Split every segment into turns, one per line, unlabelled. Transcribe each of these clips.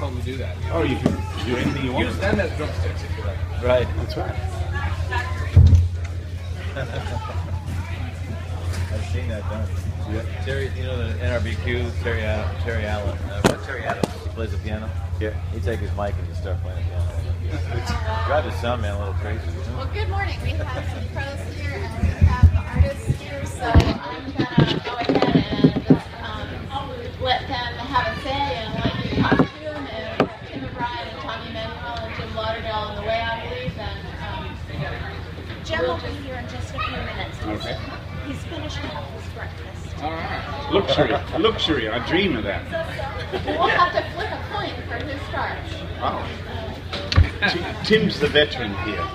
totally do that.
Oh, you can do anything you want.
Use them as drumsticks if you like.
Right.
That's right.
I've seen that done.
Yeah.
Terry, you know the NRBQ, Terry Allen. Terry Adams, he plays the piano.
Yeah.
He'd take his mic and just start playing the piano. Drive his son, man, a little crazy. You know?
Well, good morning. We have some pros here and we have artists here, so I'm gonna go ahead and let them have a say and let you talk to them. And Tim O'Brien and Tommy Emmanuel and Jim Lauderdale on the way, I believe. And
Jim will be here in just a few minutes.
Okay.
He's finishing up his breakfast.
All right.
Luxury. I dream of that.
we'll have to flip a coin for who starts.
Oh. Tim's the veteran here.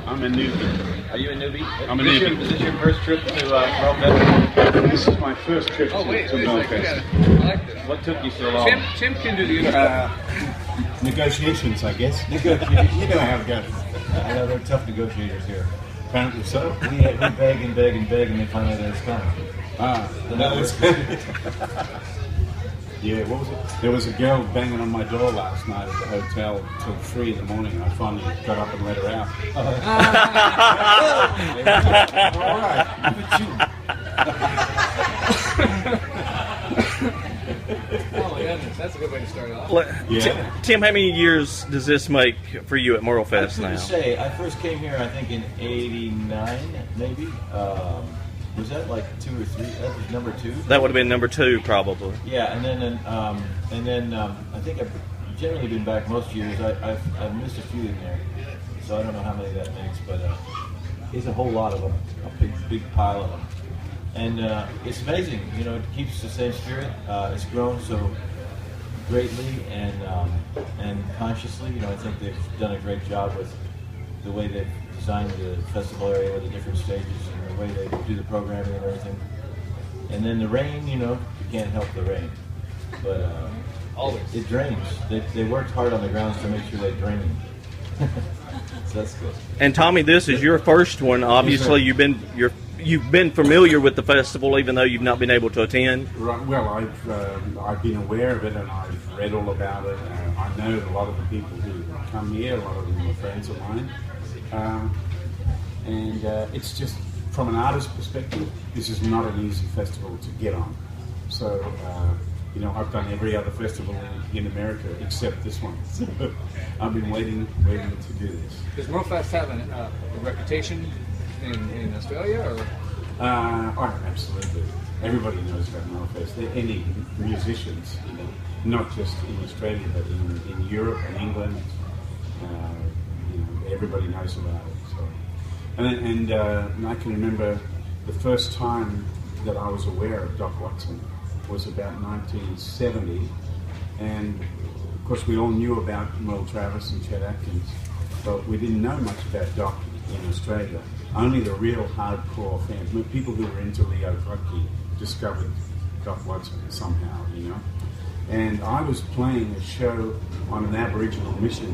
I'm a newbie.
Are you a newbie?
I'm a newbie.
Is this your first trip to MerleFest?
This is my first trip to MerleFest.
I like this.
What took you so long?
Tim can do the intro.
Negotiations, I guess. You know how it goes.
I know they're tough negotiators here.
Apparently so.
We beg and beg and beg, and they finally let us come.
Yeah, what was it? There was a girl banging on my door last night at the hotel till 3 in the morning. I finally got up and let her out. All right,
Oh my goodness, that's a good way to start off.
Yeah.
Tim, how many years does this make for you at MerleFest now?
I say, I first came here, I think, in '89, maybe. Was that like 2 or 3? That was number 2.
That would have been number 2, probably.
Yeah, and then I think I've generally been back most years. I've missed a few in there, so I don't know how many that makes, but it's a whole lot of them, a big pile of them. And it's amazing, you know, it keeps the same spirit. It's grown so greatly and consciously. You know, I think they've done a great job with the way they've designed the festival area with the different stages and the way they do the programming and everything. And then the rain, you know, you can't help the rain, but
Always.
it drains. They worked hard on the grounds to make sure they drain. So that's good.
And Tommy, this is your first one. Obviously, you've been familiar with the festival, even though you've not been able to attend.
Right. Well, I've been aware of it and I've read all about it. I know a lot of the people who come here. A lot of them are friends of mine. And it's just, from an artist's perspective, this is not an easy festival to get on. So, you know, I've done every other festival in America except this one. So I've been waiting to do this.
Does MerleFest have a reputation in Australia? Or?
Oh, absolutely. Everybody knows about MerleFest. Any musicians, you know, not just in Australia, but in Europe and England, you know, everybody knows about it. So, and I can remember the first time that I was aware of Doc Watson was about 1970, and of course we all knew about Merle Travis and Chet Atkins, but we didn't know much about Doc in Australia. Only the real hardcore fans, people who were into Leo Clutke, discovered Doc Watson somehow, you know. And I was playing a show on an Aboriginal mission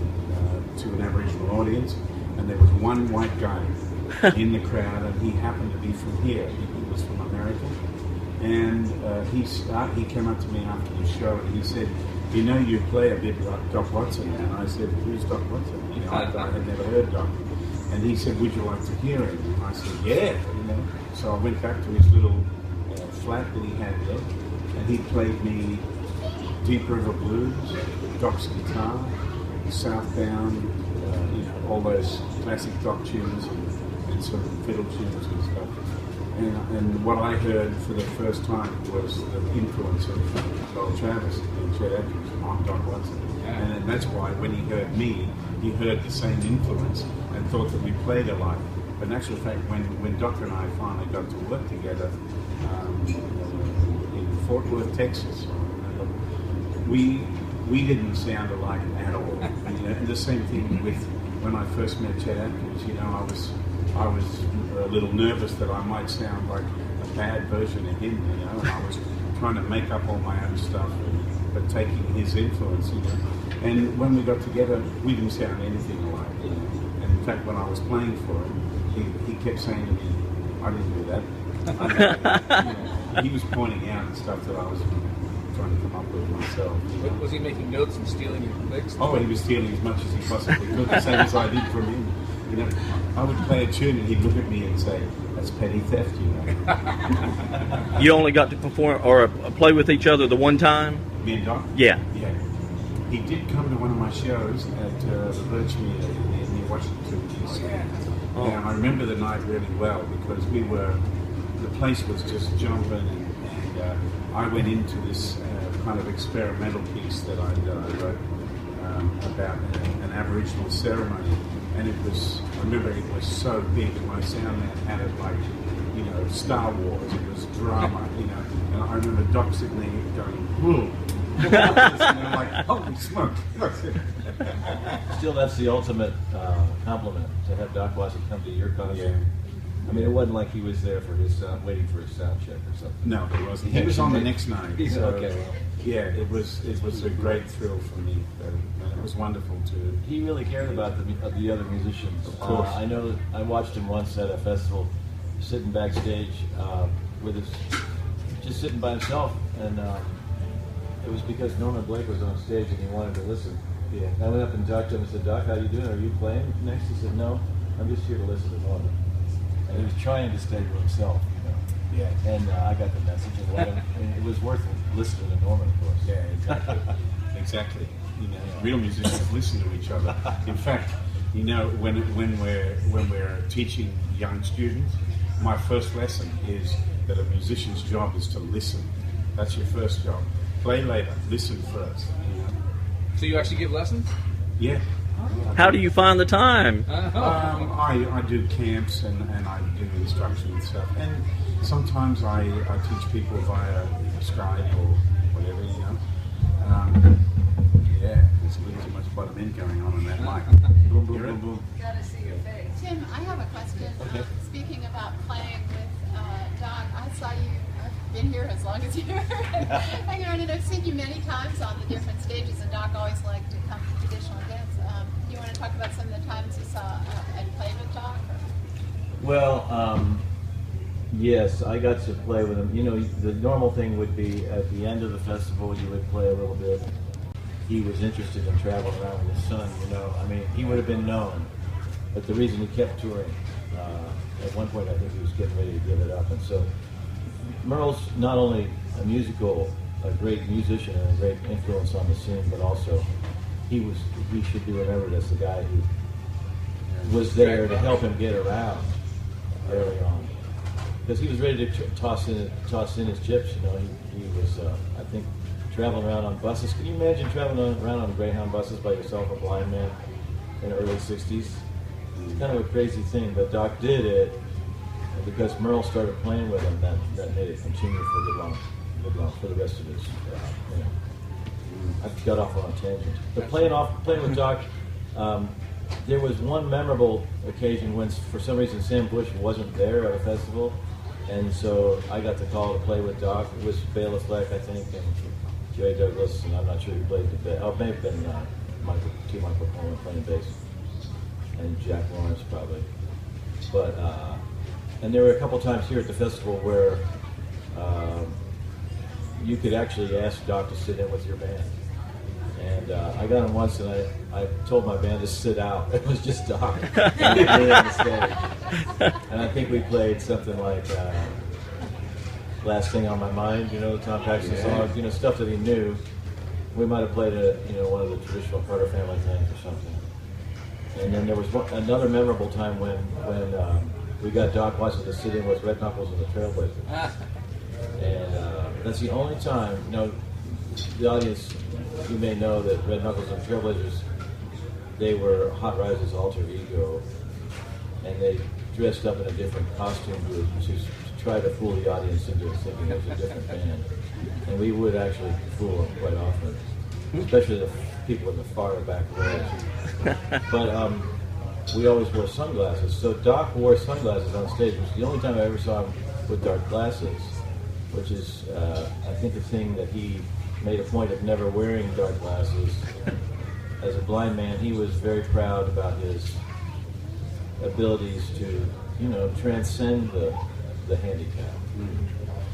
to an Aboriginal audience, and there was one white guy in the crowd, and he happened to be from here. He was from America. And he came up to me after the show and he said, "You know, you play a bit like Doc Watson." And I said, "Who's Doc Watson?" You know, I had never heard Doc. And he said, "Would you like to hear him?" And I said, "Yeah." You know. So I went back to his little flat that he had there, and he played me Deep River Blues, Doc's guitar, Southbound, you know, all those classic Doc tunes and sort of fiddle tunes and stuff. And what I heard for the first time was the influence of Merle Travis and Chet Atkins on Doc Watson. And that's why when he heard me, he heard the same influence and thought that we played alike. But in actual fact, when Doc and I finally got to work together in Fort Worth, Texas, we didn't sound alike at all. And the same thing with when I first met Chet Atkins. You know, I was a little nervous that I might sound like a bad version of him, you know, and I was trying to make up all my own stuff, but taking his influence, you know. And when we got together, we didn't sound anything alike, you know. And in fact, when I was playing for him, he kept saying to me, "I didn't do that." You know, he was pointing out stuff that I was trying to come up with myself.
Was he making notes and stealing your licks?
Oh, he was stealing as much as he possibly could, the same as I did from him. You know, I would play a tune and he'd look at me and say, "That's petty theft," you know.
You only got to perform or play with each other the one time?
Me and Doc?
Yeah.
Yeah. He did come to one of my shows at the Virtual in Washington, D.C.
Oh.
And I remember the night really well because the place was just jumping and I went into this kind of experimental piece that I wrote about an Aboriginal ceremony. And I remember it was so big, my sound man had it like, you know, Star Wars, it was drama, you know, and I remember Doc sitting there going, whoa, and I'm like, holy smoke.
Still, that's the ultimate compliment to have Doc Watson come to your concert.
Yeah.
I mean, it wasn't like he was there for his waiting for his sound check or something.
No, he wasn't. He was on the next night. So,
okay. Well.
Yeah, it was a great thrill for me. And it was wonderful to.
He really cared about the other musicians.
Of course.
I know that I watched him once at a festival, sitting backstage just sitting by himself, and it was because Norman Blake was on stage and he wanted to listen.
Yeah.
I went up and talked to him and said, "Doc, how you doing? Are you playing next?" He said, "No, I'm just here to listen to Norman." And he was trying to stay to himself, you know.
Yeah.
And I got the message, and it was worth listening to Norman, of course.
Yeah, exactly. Exactly. You know, real musicians listen to each other. In fact, you know, when we're teaching young students, my first lesson is that a musician's job is to listen. That's your first job. Play later, listen first. You know?
So you actually give lessons?
Yeah.
How do you find the time?
I do camps and I do instruction and stuff. And sometimes I teach people via Skype or whatever, you know. Yeah, there's a little too much bottom end going on in that mic. Boom, boom, boom, boom.
Gotta see your face. Tim, I have a question.
Okay.
Speaking about playing with Doc, I saw you. I've been here as long as you were hanging around, and I've seen you many times on the different stages. And Doc always liked to come to traditional events. You want to talk about some of the times you saw and played with Doc? Or?
Well, yes, I got to play with him. You know, the normal thing would be at the end of the festival, you would play a little bit. He was interested in traveling around with his son, you know. I mean, he would have been known, but the reason he kept touring, at one point I think he was getting ready to give it up. And so Merle's not only a great musician and a great influence on the scene, but also he should be remembered as the guy who was there to help him get around early on. Because he was ready to toss in his chips, you know. He was, I think, traveling around on buses. Can you imagine traveling around on Greyhound buses by yourself, a blind man, in the early 60s? It's kind of a crazy thing, but Doc did it, and because Merle started playing with him, that made it continue for the rest of his, you know. I got off on a tangent. But playing with Doc, there was one memorable occasion when, for some reason, Sam Bush wasn't there at a festival, and so I got the call to play with Doc. It was Bela Fleck, I think, and Jerry Douglas, and I'm not sure who played the bass. Oh, it may have been Michael Coleman playing bass, and Jack Lawrence probably. But and there were a couple times here at the festival where you could actually ask Doc to sit in with your band. And I got him once, and I told my band to sit out. It was just Doc on the stage. And I think we played something like Last Thing on My Mind, you know, the Tom Paxton songs, you know, stuff that he knew. We might have played one of the traditional Carter Family things or something. And then there was another memorable time when we got Doc Watson to sit in with Red Knuckles and the Trailblazers. And that's the only time, you know, the audience, you may know that Red Knuckles and the Trailblazers, they were Hot Rise's alter ego, and they dressed up in a different costume to try to fool the audience into thinking it was a different band. And we would actually fool them quite often, especially the people in the far back rows. But we always wore sunglasses. So Doc wore sunglasses on stage, which was the only time I ever saw him with dark glasses, which is, I think, a thing that he made a point of never wearing dark glasses. As a blind man, he was very proud about his abilities to, you know, transcend the handicap,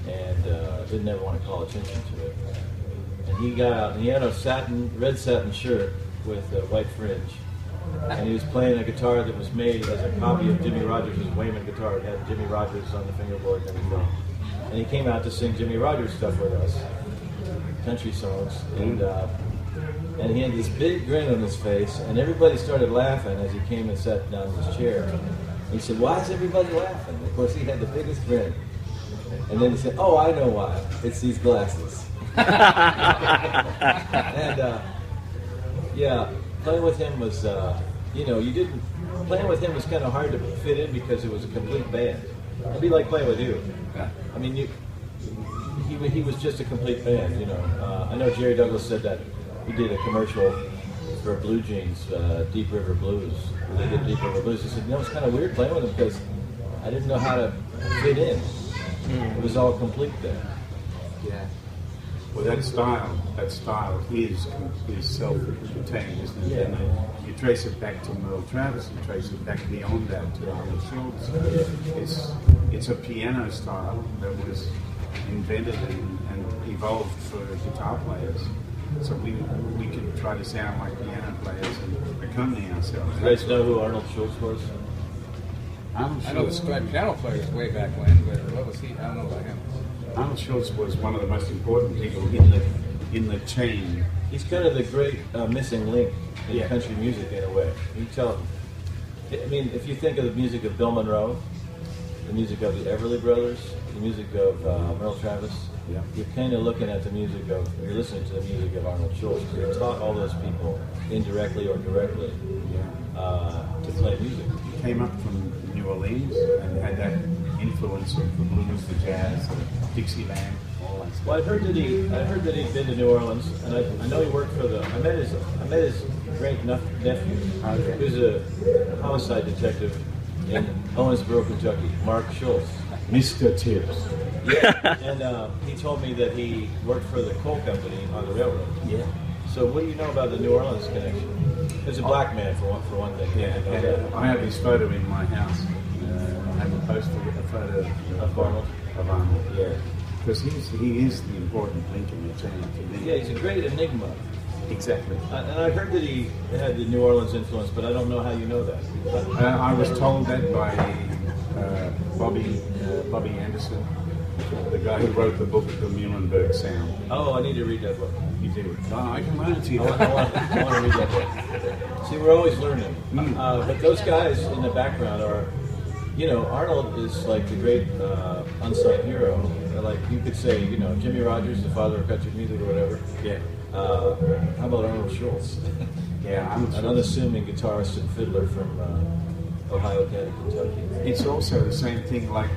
and didn't ever want to call attention to it. And he got out, and he had a red satin shirt with a white fringe. And he was playing a guitar that was made as a copy of Jimmy Rogers' Wayman guitar. It had Jimmy Rogers on the fingerboard and everything. And he came out to sing Jimmy Rogers stuff with us, country songs. And he had this big grin on his face, and everybody started laughing as he came and sat down in his chair. And he said, "Why is everybody laughing?" Of course, he had the biggest grin. And then he said, "Oh, I know why. It's these glasses." And yeah, playing with him was, playing with him was kind of hard to fit in because it was a complete band. It'd be like playing with you. I mean, he was just a complete band, you know. I know Jerry Douglas said that he did a commercial for Blue Jeans, Deep River Blues. They did Deep River Blues. He said, it's kind of weird playing with him because I didn't know how to fit in. It was all complete there.
Yeah. Well, that style is self-contained, isn't it?
Yeah.
And you trace it back to Merle Travis, you trace it back beyond that to Arnold Shultz. It's a piano style that was invented and evolved for guitar players. So we could try to sound like piano players and accompany ourselves.
You guys know who Arnold Shultz was?
Arnold
I know the
Schultz.
striped piano players way back when, but what was he? I don't know about him.
Arnold Schultz was one of the most important people in the chain.
He's kind of the great missing link in country music in a way. You tell, I mean, if you think of the music of Bill Monroe, the music of the Everly Brothers, the music of Merle Travis, you're kind of looking at the music of, you're listening to the music of Arnold Schultz. He taught all those people, indirectly or directly, to play music.
He came up from New Orleans and had that influence of the blues, the jazz, the Dixieland, all that stuff.
Well, I heard that he'd been to New Orleans, and I know he worked for I met his great nephew, who's a homicide detective in Owensboro, Kentucky, Mark Schultz.
Mr. Tibbs.
Yeah, and he told me that he worked for the coal company on the railroad.
Yeah.
So what do you know about the New Orleans connection? There's a black man for one thing.
Yeah. I have his photo in my house. I have a poster with a photo
Of Arnold?
Of Arnold, yeah. Because he is the important link in the chain to me.
Yeah, he's a great enigma.
Exactly.
And I heard that he had the New Orleans influence, but I don't know how you know that.
I was told that by Bobby Anderson, the guy who wrote the book, The Muhlenberg Sound.
Oh, I need to read that book.
You do. Oh, I can learn it to you.
I want to read that book. See, we're always learning. But those guys in the background are, Arnold is like the great unsung hero. Like you could say, Jimmy Rogers, the father of country music or whatever.
Yeah.
How about Arnold Schultz?
Yeah, Arnold
An
Schultz.
unassuming guitarist and fiddler from Ohio, Kentucky.
It's also the same thing, like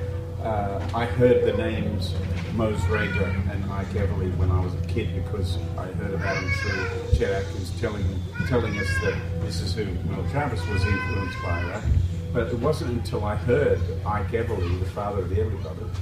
I heard the names Mose Rager and Ike Everly when I was a kid because I heard about them through Chet Atkins telling us that this is who Merle Travis was influenced by, right? But it wasn't until I heard Ike Everly, the father of the Everly Brothers,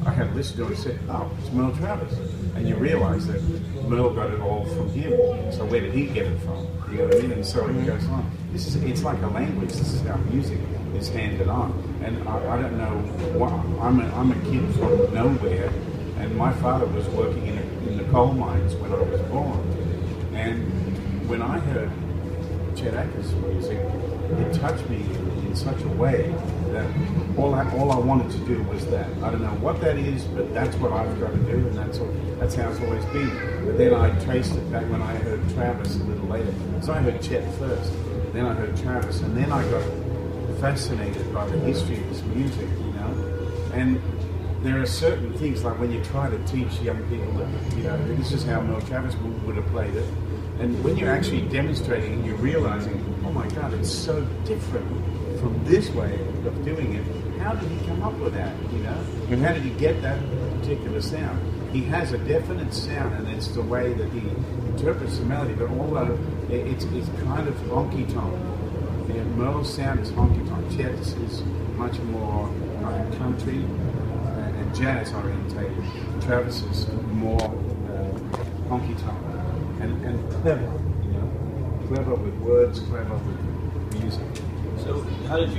I had listened to it and said, oh, it's Merle Travis. And you realize that Merle got it all from him. So where did he get it from? You know what I mean? And so it goes on. It's like a language. This is how music is handed on. And I don't know what, I'm a kid from nowhere, and my father was working in the coal mines when I was born. And when I heard Chet Atkins' music, it touched me in such a way that all I wanted to do was that. I don't know what that is, but that's what I've got to do, and that's how it's always been. But then I traced it back when I heard Travis a little later. So I heard Chet first, then I heard Travis, and then I got fascinated by the history of this music, And there are certain things, like when you try to teach young people that, this is how Merle Travis would have played it. And when you're actually demonstrating, you're realizing, oh my God, it's so different from this way of doing it. How did he come up with that, How did he get that particular sound? He has a definite sound, and it's the way that he interprets the melody, but although it's kind of honky-tonk. Merle's sound is honky-tonk. Chet's is much more country and jazz orientated. Travis is more honky-tonk and clever, clever with words, clever with music.
So how did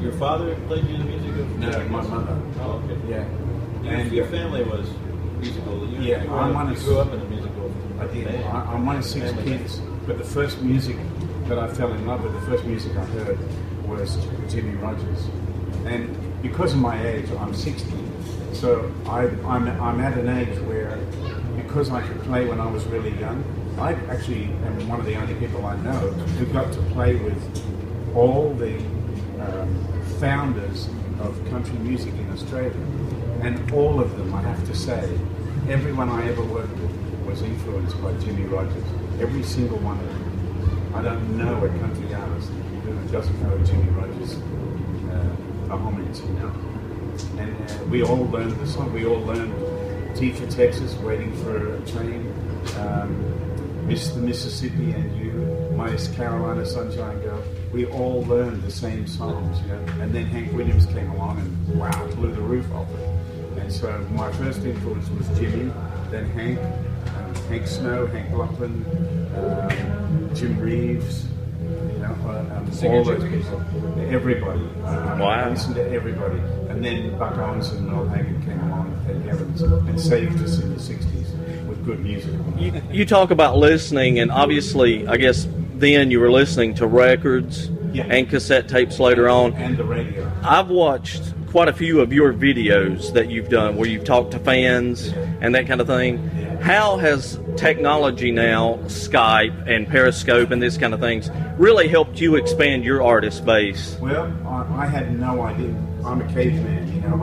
your father played you the music of?
No, my mother.
Oh, okay.
Yeah.
And your family was musical.
Yeah, I'm one
you
of-
grew up in a musical.
I did.
band.
I'm one of 6 kids, but the first music that I fell in love with, the first music I heard was Jimmy Rogers. And because of my age, I'm 60, so I'm at an age where, because I could play when I was really young, I actually am one of the only people I know who got to play with all the founders of country music in Australia. And all of them, I have to say, everyone I ever worked with was influenced by Jimmy Rogers. Every single one of them. I don't know a country artist who doesn't know Jimmy Rogers a homage, you know. And we all learned the song. We all learned T for Texas, Waiting for a Train, Miss the Mississippi and You, My Carolina Sunshine Girl. We all learned the same songs, you know. And then Hank Williams came along and wow, blew the roof off it. And so my first influence was Jimmy, then Hank Snow, Hank Lachlan, Jim Reeves, you know, all those people, everybody. I listened to everybody. And then Buck Owens and Mel Haggard came along and Evans and saved us in the 60s with good music.
You talk about listening, and obviously, I guess then you were listening to records and cassette tapes later on.
And the radio.
I've watched quite a few of your videos that you've done where you've talked to fans and that kind of thing. How has technology now, Skype and Periscope and this kind of things, really helped you expand your artist base?
Well, I had no idea. I'm a caveman, you know.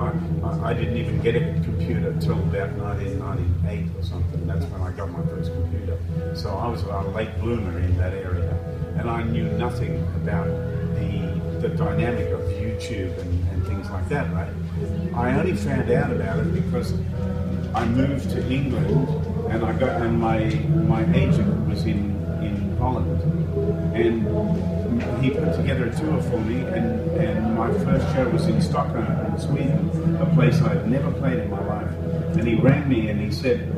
I didn't even get a computer until about 1998 or something. That's when I got my first computer. So I was a late bloomer in that area. And I knew nothing about the dynamic of YouTube and things like that, right? I only found out about it because I moved to England and my agent was in Holland, and he put together a tour for me, and my first show was in Stockholm in Sweden, a place I'd never played in my life. And he rang me and he said,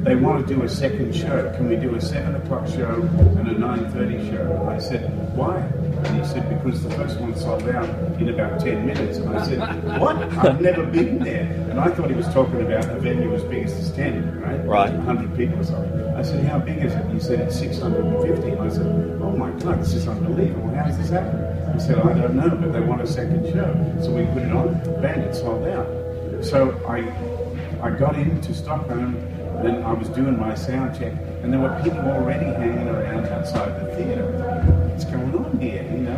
they want to do a second show. Can we do a 7 o'clock show and a 9:30 show? I said, why? And he said, because the first one sold out in about 10 minutes. And I said, what? I've never been there. And I thought he was talking about a venue as big as this 10, right?
Right.
100 people or something. I said, how big is it? He said, it's 650. And I said, oh my God, this is unbelievable. How does this happen? He said, I don't know, but they want a second show. So we put it on, bang, it sold out. So I got into Stockholm, and I was doing my sound check, and there were people already hanging around outside the theatre. What's going on here, you know?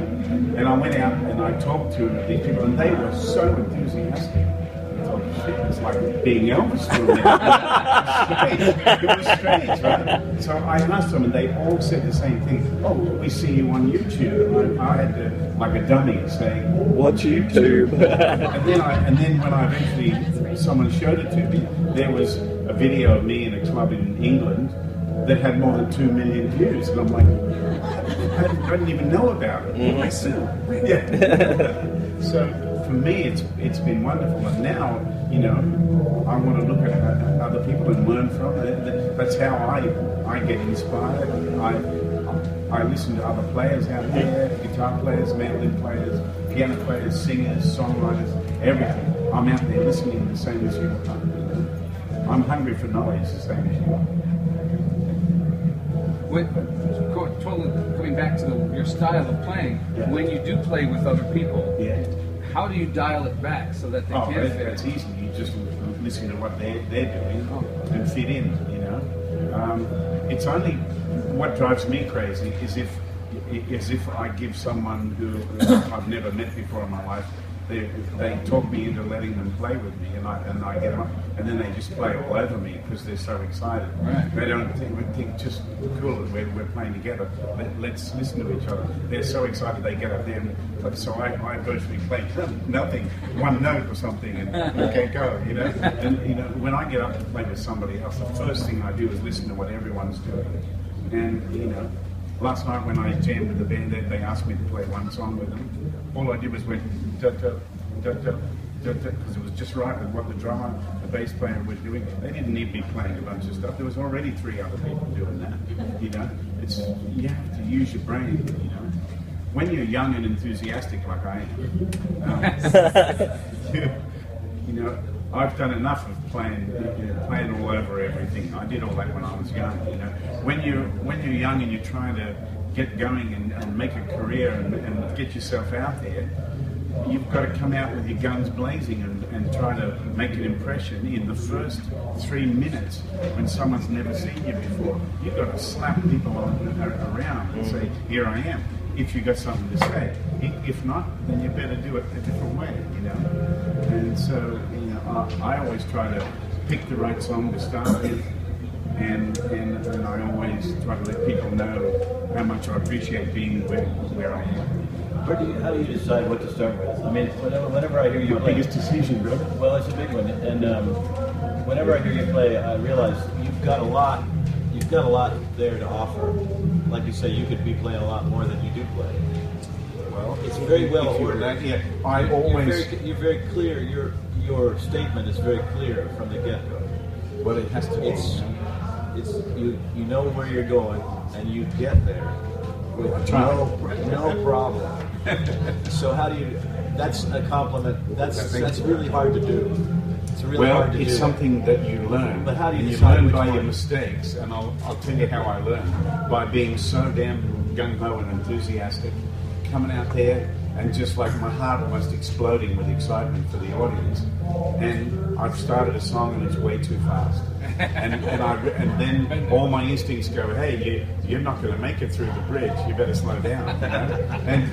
And I went out and I talked to these people, and they were so enthusiastic. I thought, shit, it's like being Elvis for me. It was strange, right? So I asked them, and they all said the same thing. Oh, we see you on YouTube. And I had to, like a dummy, say,
What's YouTube?
and then when I eventually, someone showed it to me, there was a video of me in a club in England that had more than 2 million views, and I'm like, I didn't even know about it.
Mm-hmm.
Yeah. So for me, it's been wonderful, and now, you know, I want to look at other people and learn from it. That's how I get inspired. I listen to other players out there, guitar players, mandolin players, piano players, singers, songwriters, everything. I'm out there listening the same as you are. I'm hungry for knowledge the same as you are.
Coming back to your style of playing, when you do play with other people, how do you dial it back so that they can fit in?
It's easy. You just listen to what they're doing and fit in, you know. It's only, what drives me crazy is if I give someone who I've never met before in my life, they talk me into letting them play with me, and I get up, and then they just play all over me because they're so excited.
Right.
They don't think just cool, we're playing together. Let's listen to each other. They're so excited they get up there, and so I virtually play nothing, one note or something, and okay, go, you know. And you know, when I get up to play with somebody else, the first thing I do is listen to what everyone's doing, and you know. Last night when I jammed with the band, they asked me to play one song with them. All I did was went da da da da da da, because it was just right with what the drummer, the bass player were doing. They didn't need me playing a bunch of stuff. There was already 3 other people doing that. You know, you have to use your brain. You know, when you're young and enthusiastic like I am, you know, I've done enough of playing all over everything. I did all that when I was young. You know, when you're young and you're trying to get going and make a career and get yourself out there, you've got to come out with your guns blazing and try to make an impression in the first 3 minutes when someone's never seen you before. You've got to slap people around and say, here I am, if you've got something to say. If not, then you better do it a different way, you know. And so, you know, I always try to pick the right song to start with, and I always try to let people know how much I appreciate being where I am.
How do you decide what to start with? I mean, whenever I hear you play,
biggest decision, brother.
Well, it's a big one, and whenever I hear you play, I realize you've got a lot there to offer. Like you say, you could be playing a lot more than you do play. Well, it's very well ordered.
Yeah, I always.
You're very clear. Your statement is very clear from the get-go.
Well, it has to be.
It's you know where you're going, and you get there with no problem. So how do you? That's a compliment. That's really hard to do. It's really hard to do.
It's something that you learn.
But how do you
decide? You learn by
one?
your mistakes, and I'll tell you how I learned. By being so damn gung-ho and enthusiastic, coming out there and just like my heart almost exploding with excitement for the audience. And I've started a song and it's way too fast. And then all my instincts go, hey, you're not going to make it through the bridge. You better slow down. You know? And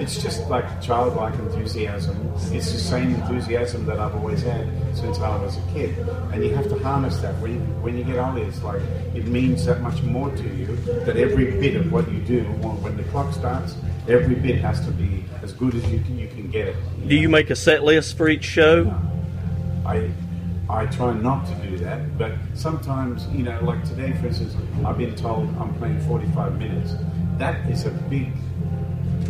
it's just like childlike enthusiasm. It's the same enthusiasm that I've always had since I was a kid. And you have to harness that. When you get older, it's like it means that much more to you that every bit of what you do, when the clock starts, every bit has to be as good as you can get it.
Do you make a set list for each show?
No. I try not to do that, but sometimes, you know, like today, for instance, I've been told I'm playing 45 minutes. That's a pain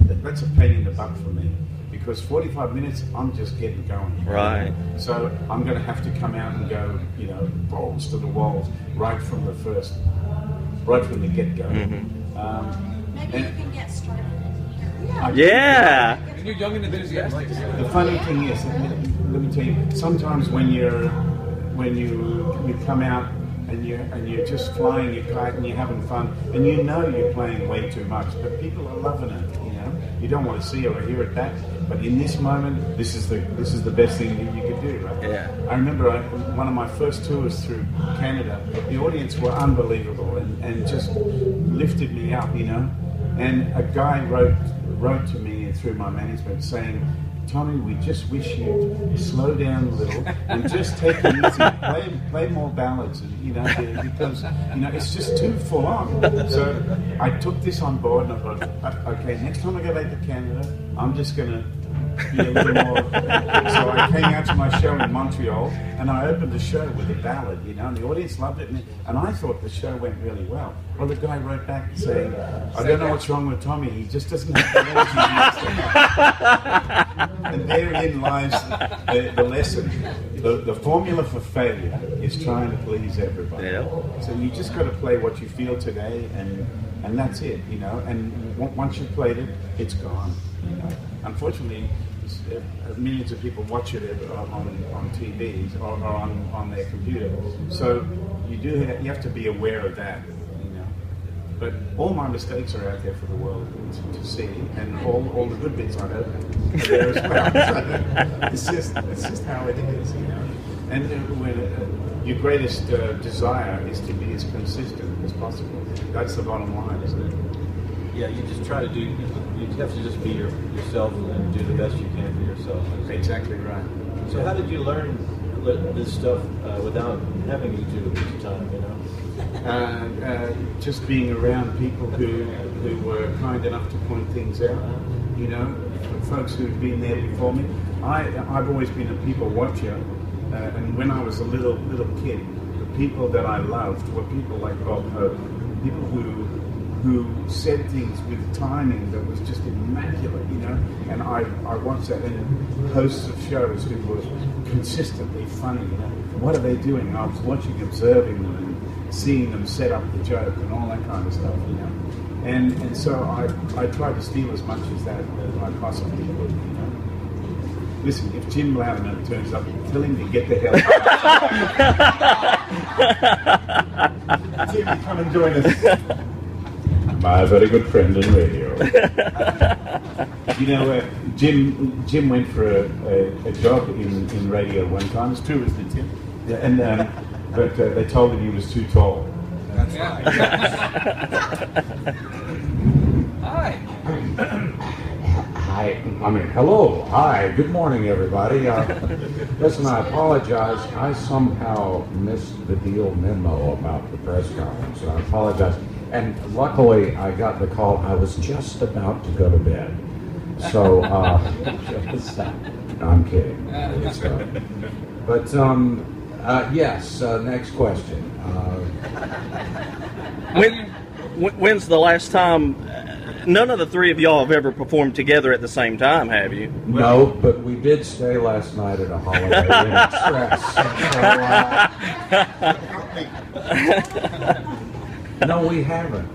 in the butt for me, because 45 minutes, I'm just getting going.
Right.
So I'm going to have to come out and go, you know, balls to the walls right from the get-go.
Mm-hmm.
Maybe you can get started in here.
Yeah.
And you're young and enthusiastic.
The funny thing is, let me tell you, sometimes when you come out and you're just flying your kite and you're having fun and you know you're playing way too much, but people are loving it. You know, you don't want to see or hear it back, but in this moment, this is the best thing that you could do, right?
Yeah.
I remember one of my first tours through Canada. The audience were unbelievable and just lifted me up, you know. And a guy wrote to me through my management saying, Tommy, we just wish you'd slow down a little and just take it easy. Play more ballads, you know, because, you know, it's just too full on. So I took this on board and I thought, okay, next time I go back to Canada, I'm just going to be a little more. So I came out to my show in Montreal and I opened the show with a ballad, you know, and the audience loved it. And I thought the show went really well. Well, the guy wrote back saying, I don't know what's wrong with Tommy, he just doesn't have the energy. And therein lies the lesson. The formula for failure is trying to please everybody.
Yeah.
So you just got to play what you feel today, and that's it, you know. And once you've played it, it's gone. You know. Unfortunately, millions of people watch it on TVs or on their computer. So you have to be aware of that. But all my mistakes are out there for the world to see, and all the good bits I hope are there as well. So it's just how it is, you know. And when your greatest desire is to be as consistent as possible. That's the bottom line, isn't it?
Yeah, you just try to do. You have to just be yourself and do the best you can for yourself.
Exactly right.
So how did you learn this stuff without having YouTube at the time? You know.
Just being around people who were kind enough to point things out, you know, folks who've been there before me. I've always been a people watcher, and when I was a little kid, the people that I loved were people like Bob Hope, people who said things with timing that was just immaculate, you know. And I watched that, and hosts of shows who were consistently funny, you know. What are they doing? I was watching, observing them, and seeing them set up the joke and all that kind of stuff, you know. And so I tried to steal as much as that as I possibly could, you know. listen, if Jim Louderman turns up, tell him to get the hell out. Jim, come and join us. My very good friend in radio. You know, Jim went for a job in radio one time. It's true, isn't it, Tim? Yeah, and but they told him he was too tall.
That's right. Hi.
Hello. Hi. Good morning, everybody. Listen, I apologize. I somehow missed the deal memo about the press conference. So I apologize. And luckily, I got the call. I was just about to go to bed. So, I'm kidding. But, yes, next question.
When's the last time? None of the three of y'all have ever performed together at the same time, have you?
No, but we did stay last night at a Holiday Inn Express. No, we haven't.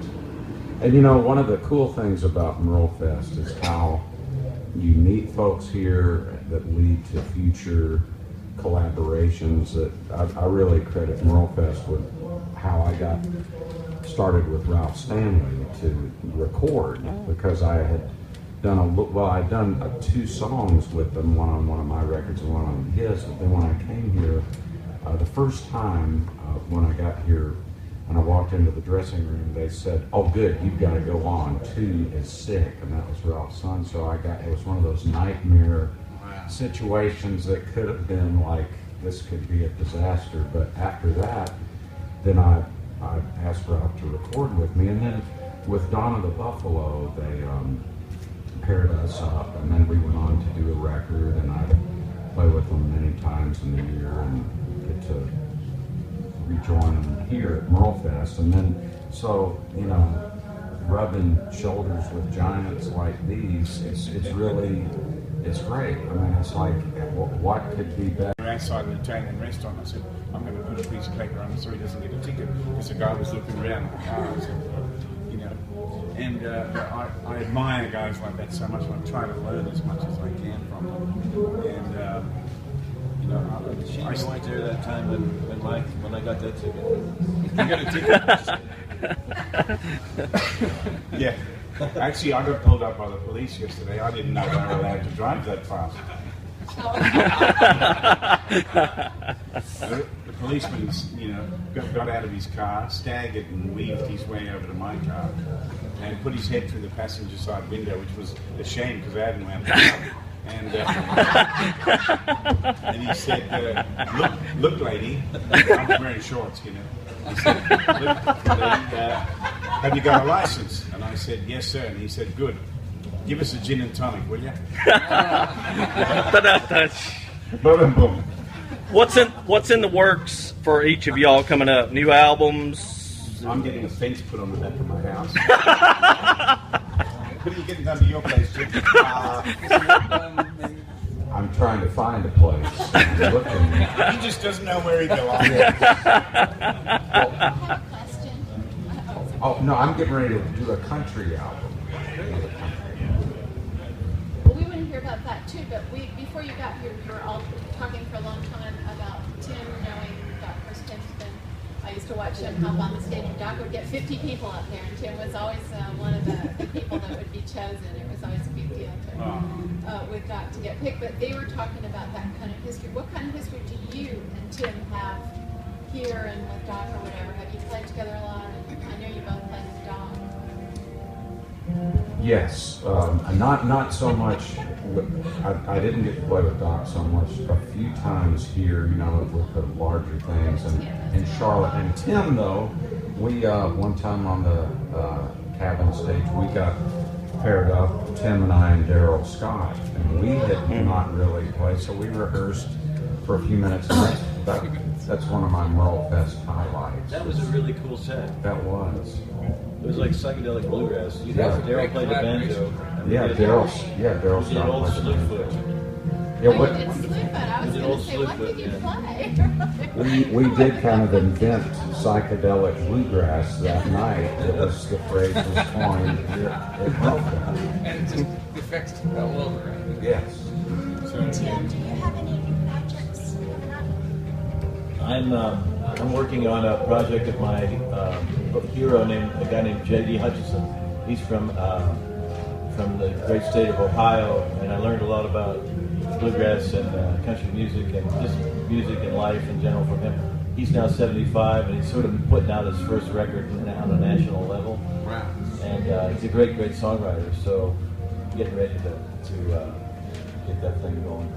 And you know, one of the cool things about MerleFest is how you meet folks here that lead to future collaborations. That I really credit MerleFest with how I got started with Ralph Stanley to record, because I had done I'd done 2 songs with them, one on one of my records and one on his. But then when I came here, the first time when I got here and I walked into the dressing room, they said, "Oh, good, you've got to go on. 2 is sick," and that was Ralph's son. So it was one of those nightmare situations that could have been like, this could be a disaster. But after that, then I asked Ralph to record with me, and then with Dawn of the Buffalo, they paired us up, and then we went on to do a record, and I play with them many times in the year and get to rejoin them here at MerleFest. And then, so, you know, rubbing shoulders with giants like these, it's really, it's great. I mean, it's like, what could be better?
Outside an Italian restaurant, I said, I'm going to put a piece of paper on it so he doesn't get a ticket, because the guy was looking around at the cars, you know. And I admire guys like that so much, and I'm trying to learn as much as I can from them. And you know,
I was there that time when I got that ticket.
You got a ticket? Yeah. Actually, I got pulled up by the police yesterday. I didn't know they were allowed to drive that fast. The policeman, you know, got out of his car, staggered and weaved his way over to my car, and put his head through the passenger side window, which was a shame because I hadn't wound up. And he said, "Look, lady," I was wearing shorts, you know. He said, "Look, have you got a license?" And I said, "Yes, sir." And he said, "Good. Give us a gin and tonic, will you?" Boom, boom.
What's in the works for each of y'all coming up? New albums?
I'm getting a fence put on the back of my house. What are you getting done to your place, Jim?
I'm trying to find a place. I'm looking.
He just doesn't know where he belongs.
I have a question.
Oh, no, I'm getting ready to do a country album.
Well, we want to hear about that too, but before you got here, we were all talking for a long time about Tim knowing Doc. Of course, Tim's been, I used to watch him hop on the stage, and Doc would get 50 people up there, and Tim was always one of the people that would be chosen. It was always a big deal with Doc to get picked, but they were talking about that kind of history. What kind of history do you and Tim have here and with Doc or whatever? Have you played together a lot? And I know you both played with Doc.
Yes, not so much. I didn't get to play with Doc so much. A few times here, you know, with the larger things, and in Charlotte. And Tim, though, we one time on the cabin stage, we got paired up, Tim and I and Daryl Scott, and we had not really played, so we rehearsed for a few minutes. And that's one of my MerleFest highlights.
That was a really cool set.
That was.
It was like psychedelic bluegrass. Daryl played the banjo.
Yeah, Daryl
Scott
played the banjo.
Slipfoot.
Yeah, what?
It's Slipfoot. I was
It was an
going
old
to say, what
slip,
did you
yeah.
play?
We did kind of invent psychedelic bluegrass that night. It was the phrase was coined at MerleFest.
And it just the effects took all over. Right?
Yes.
Tim, do you have any projects coming up?
I'm working on a project of my hero a guy named J.D. Hutchison. He's from the great state of Ohio, and I learned a lot about bluegrass and country music and just music and life in general from him. He's now 75, and he's sort of putting out his first record on a national level.
Wow.
And he's a great songwriter. So I'm getting ready to get that thing going.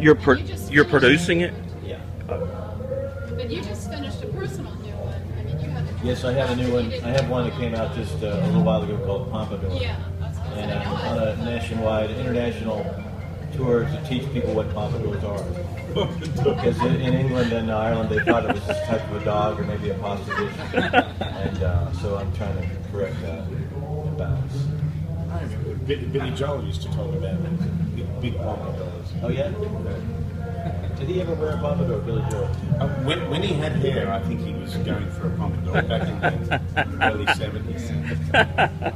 You're producing it?
Yeah.
But you just finished a personal new one. I mean, you have a
Yes, I have a new one. I have one that came out just a little while ago called Pompadour.
Yeah, I was going to say,
And
I know
on
it.
a nationwide, international tour to teach people what pompadours are. Because in England and Ireland, they thought it was this type of a dog or maybe a pasta dish. And so I'm trying to correct that imbalance.
I remember Billy Joel used to talk about it. Big pompadours.
Oh, yeah? Did he ever wear a pompadour, Billy Joel?
When he had hair, I think he was going for a pompadour back in the early 70s.